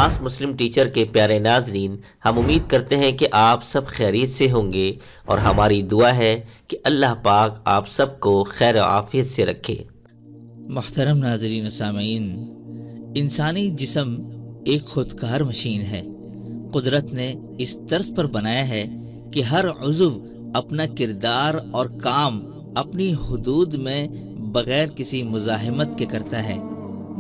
आस मुस्लिम teacher के प्यारे नाजरीन, हम उम्मीद करते हैं कि आप सब खैरियत से होंगे और हमारी दुआ है कि अल्लाह पाक आप सबको खैर आफियत से रखे। मोहतरम नाजरीन सामीन, इंसानी जिस्म एक खुदकार मशीन है। कुदरत ने इस तर्ज पर बनाया है कि हर उज़्व अपना किरदार और काम अपनी हुदूद में बगैर किसी मुज़ाहमत के करता है।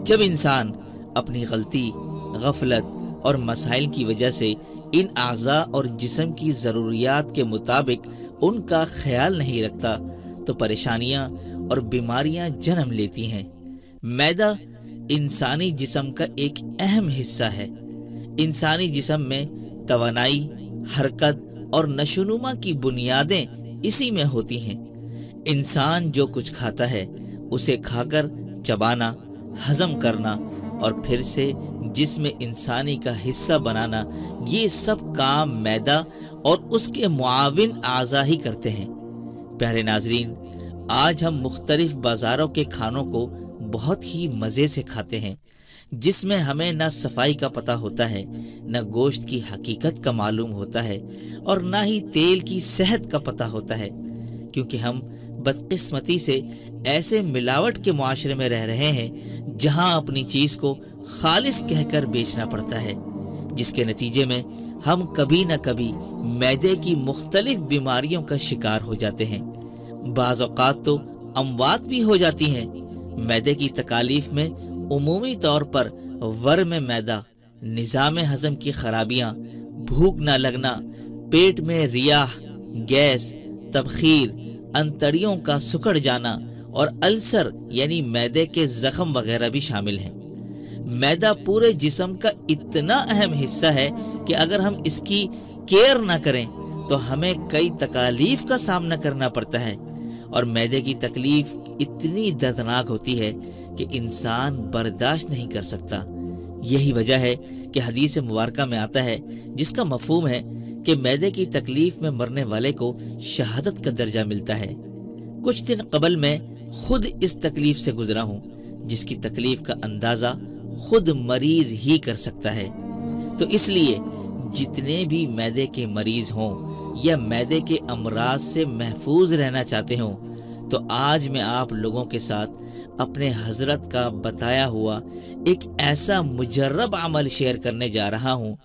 जब इंसान अपनी गलती, गफलत और मसाइल की वजह से इन आज़ा और जिस्म की ज़रूरियात के मुताबिक उनका ख्याल नहीं रखता तो परेशानियां और बीमारियां जन्म लेती हैं। मैदा इंसानी जिस्म का एक अहम हिस्सा है। इंसानी जिस्म में तवानाई, हरकत और नशोनुमा की बुनियादें इसी में होती हैं। इंसान जो कुछ खाता है उसे खाकर चबाना, हजम करना और फिर से जिस्म इंसानी का हिस्सा बनाना, ये सब काम मैदा और उसके मुआविन आज़ा ही करते हैं। प्यारे नाजरीन, आज हम मुख्तलिफ बाज़ारों के खानों को बहुत ही मज़े से खाते हैं, जिसमें हमें न सफाई का पता होता है, न गोश्त की हकीकत का मालूम होता है और न ही तेल की सेहत का पता होता है, क्योंकि हम बदकिस्मती से ऐसे मिलावट के मुआशरे में रह रहे हैं जहां अपनी चीज़ को खालिस कहकर बेचना पड़ता है, जिसके नतीजे में हम कभी न कभी मैदे की मुख्तलिफ बीमारियों का शिकार हो जाते हैं। बाज़ औक़ात तो अमवात भी हो जाती हैं। मैदे की तकालीफ में उमूमी तौर पर वर्म मैदा, निज़ाम हज़म की खराबियाँ, भूख न लगना, पेट में रियाह, गैस, तबखीर, अंतड़ियों का सुकड़ जाना और अल्सर यानी मैदे के जख्म वगैरह भी शामिल हैं। मैदा पूरे जिस्म का इतना अहम हिस्सा है कि अगर हम इसकी केयर ना करें तो हमें कई तकालीफ का सामना करना पड़ता है और मैदे की तकलीफ इतनी दर्दनाक होती है कि इंसान बर्दाश्त नहीं कर सकता। यही वजह है कि हदीस मुबारका में आता है, जिसका मफहूम है कि मैदे की तकलीफ में मरने वाले को शहादत का दर्जा मिलता है। कुछ दिन कबल मैं खुद इस तकलीफ से गुजरा हूँ, जिसकी तकलीफ का अंदाजा खुद मरीज ही कर सकता है। तो इसलिए जितने भी मैदे के मरीज हों या मैदे के अमराज से महफूज रहना चाहते हों, तो आज मैं आप लोगों के साथ अपने हजरत का बताया हुआ एक ऐसा मुजर्रब अमल शेयर करने जा रहा हूँ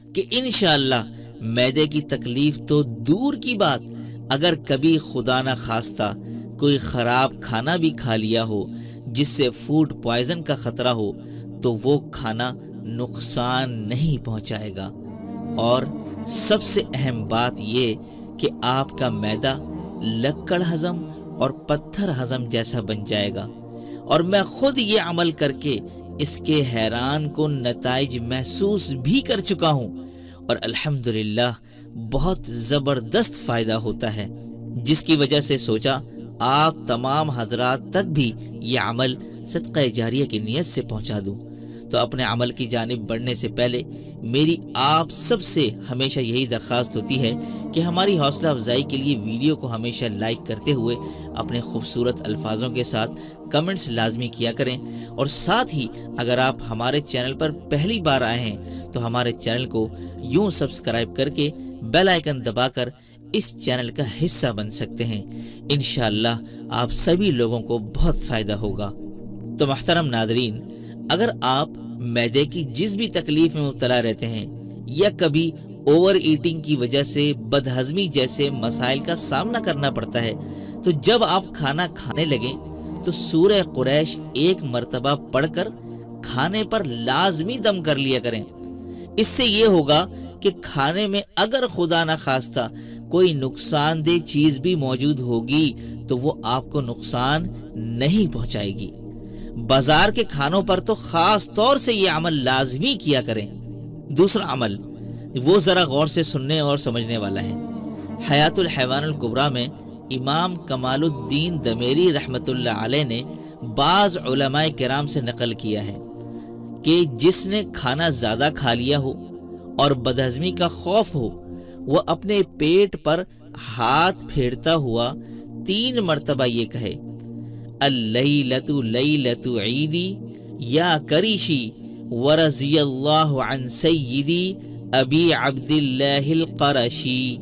कि इंशाअल्लाह मैदे की तकलीफ तो दूर की बात, अगर कभी खुदा ना खास्ता कोई ख़राब खाना भी खा लिया हो जिससे फूड पॉइजन का ख़तरा हो, तो वो खाना नुकसान नहीं पहुंचाएगा। और सबसे अहम बात ये कि आपका मैदा लक्कड़ हजम और पत्थर हजम जैसा बन जाएगा। और मैं खुद ये अमल करके इसके हैरान कुन नताइज महसूस भी कर चुका हूँ और अल्हम्दुलिल्लाह बहुत ज़बरदस्त फ़ायदा होता है, जिसकी वजह से सोचा आप तमाम हजरात तक भी ये अमल सदक़ा जारिया की नीयत से पहुँचा दूँ। तो अपने अमल की जानिब बढ़ने से पहले मेरी आप सब से हमेशा यही दरख्वास्त होती है कि हमारी हौसला अफजाई के लिए वीडियो को हमेशा लाइक करते हुए अपने खूबसूरत अल्फाजों के साथ कमेंट्स लाजमी किया करें। और साथ ही अगर आप हमारे चैनल पर पहली बार आए हैं तो हमारे चैनल को यूं सब्सक्राइब करके बेल आइकन दबाकर इस चैनल का हिस्सा बन सकते हैं। इंशाअल्लाह आप सभी लोगों को बहुत फ़ायदा होगा। तो मोहतरम नाज़रीन, अगर आप मैदे की जिस भी तकलीफ में मुब्तला रहते हैं या कभी ओवर ईटिंग की वजह से बदहजमी जैसे मसाइल का सामना करना पड़ता है, तो जब आप खाना खाने लगें तो सूरह कुरैश एक मर्तबा पढ़कर खाने पर लाजमी दम कर लिया करें। इससे ये होगा कि खाने में अगर खुदा ना खास्ता कोई नुकसानदेह चीज भी मौजूद होगी तो वो आपको नुकसान नहीं पहुंचाएगी। बाजार के खानों पर तो खास तौर से ये अमल लाजमी किया करें। दूसरा अमल वो जरा गौर से सुनने और समझने वाला है। हयातुल हैवानुल कुबरा में इमाम कमालुद्दीन दमेरी रहमतुल्लाह अलैह ने बाज़ उलमाए किराम से नकल किया है कि जिसने खाना ज्यादा खा लिया हो और बदहजमी का खौफ हो, वो अपने पेट पर हाथ फेरता हुआ 3 मरतबा ये कहे, अल्लैलतु लैलतु ईदी या करीशी ورضی اللہ عن سیدی ابی عبداللہ القرشی۔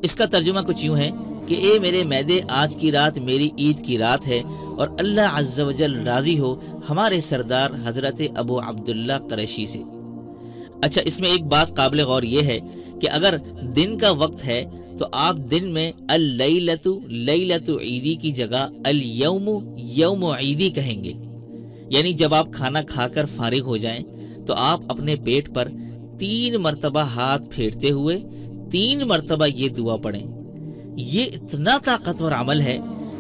اس کا ترجمہ کچھ یوں ہے کہ اے میرے معدے، آج کی رات میری عید کی رات ہے اور اللہ عز و جل راضی ہو ہمارے سردار حضرت ابو عبداللہ قریشی سے۔ اچھا، اس میں ایک بات قابل غور یہ ہے کہ اگر دن کا وقت ہے تو آپ دن میں اللیلۃ لیلۃ عیدی کی جگہ الیوم یوم عیدی کہیں گے، یعنی جب آپ کھانا کھا کر فارغ ہو جائیں تو آپ اپنے پیٹ پر 3 مرتبہ ہاتھ پھیرتے ہوئے 3 مرتبہ یہ دعا پڑھیں۔ یہ اتنا طاقتور عمل ہے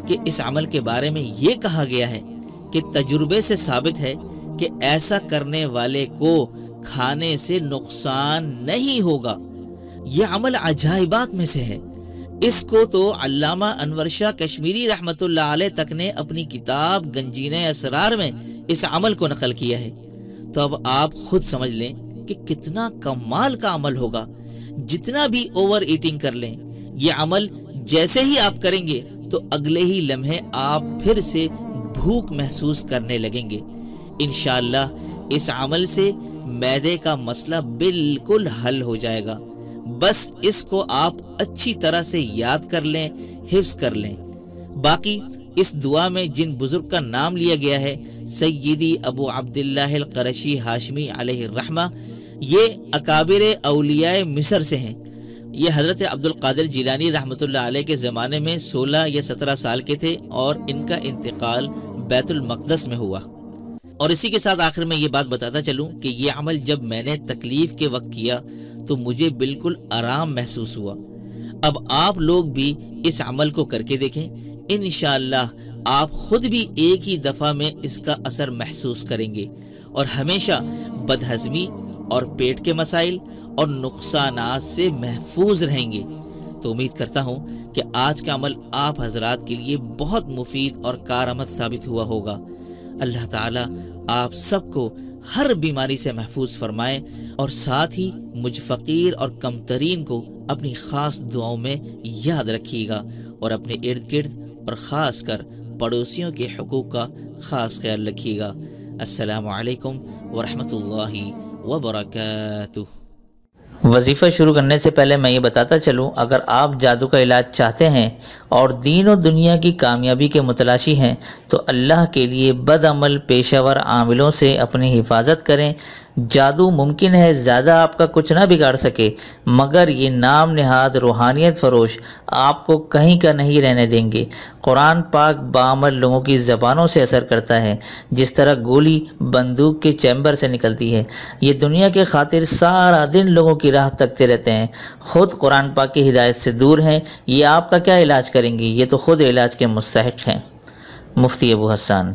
کہ اس عمل کے بارے میں یہ کہا گیا ہے کہ تجربے سے ثابت ہے کہ ایسا کرنے والے کو کھانے سے نقصان نہیں ہوگا۔ یہ عمل عجائبات میں سے ہے۔ اس کو تو علامہ انور شاہ کشمیری رحمۃ اللہ علیہ تک نے اپنی کتاب گنجینہ اسرار میں اس عمل کو نقل کیا ہے۔ تو اب آپ خود سمجھ لیں کہ کتنا کمال کا عمل ہوگا۔ جتنا بھی اوور ایٹنگ کر لیں، یہ عمل جیسے ہی آپ کریں گے تو اگلے ہی لمحے آپ پھر سے بھوک محسوس کرنے لگیں گے۔ انشاءاللہ اس عمل سے معدے کا مسئلہ بالکل حل ہو جائے گا۔ بس اس کو آپ اچھی طرح سے یاد کر لیں، حفظ کر لیں۔ باقی اس دعا میں جن بزرگ کا نام لیا گیا ہے، سیدی ابو عبداللہ القرشی ہاشمی علیہ الرحمہ، یہ اکابر اولیاء مصر سے ہیں۔ یہ حضرت عبد القادر جیلانی رحمۃ اللہ علیہ کے زمانے میں 16 یا 17 سال کے تھے اور ان کا انتقال بیت المقدس میں ہوا۔ اور اسی کے ساتھ آخر میں یہ بات بتاتا چلوں کہ یہ عمل جب میں نے تکلیف کے وقت کیا تو مجھے بالکل آرام محسوس ہوا۔ اب آپ لوگ بھی اس عمل کو کر کے دیکھیں، انشاءاللہ آپ خود بھی ایک ہی دفعہ میں اس کا اثر محسوس کریں گے اور ہمیشہ بدہضمی اور پیٹ کے مسائل اور نقصانات سے محفوظ رہیں گے۔ تو امید کرتا ہوں کہ آج کا عمل آپ حضرات کے لیے بہت مفید اور کارآمد ثابت ہوا ہوگا۔ اللہ تعالیٰ آپ سب کو ہر بیماری سے محفوظ فرمائے اور ساتھ ہی مجھ فقیر اور کم ترین کو اپنی خاص دعاؤں میں یاد رکھیے گا اور اپنے ارد گرد اور خاص کر پڑوسیوں کے حقوق کا خاص خیال رکھیے گا۔ السلام علیکم ورحمۃ اللہ وبرکاتہ۔ وظیفہ شروع کرنے سے پہلے میں یہ بتاتا چلوں، اگر آپ جادو کا علاج چاہتے ہیں اور دین و دنیا کی کامیابی کے متلاشی ہیں تو اللہ کے لیے بد عمل پیشہ ور عاملوں سے اپنی حفاظت کریں۔ جادو ممکن ہے زیادہ آپ کا کچھ نہ بگاڑ سکے، مگر یہ نام نہاد روحانیت فروش آپ کو کہیں کا نہیں رہنے دیں گے۔ قرآن پاک بعمل لوگوں کی زبانوں سے اثر کرتا ہے، جس طرح گولی بندوق کے چیمبر سے نکلتی ہے۔ یہ دنیا کے خاطر سارا دن لوگوں کی راہ تکتے رہتے ہیں، خود قرآن پاک کی ہدایت سے دور ہیں۔ یہ آپ کا کیا علاج کریں گی؟ یہ تو خود علاج کے مستحق ہیں۔ مفتی ابو حسان۔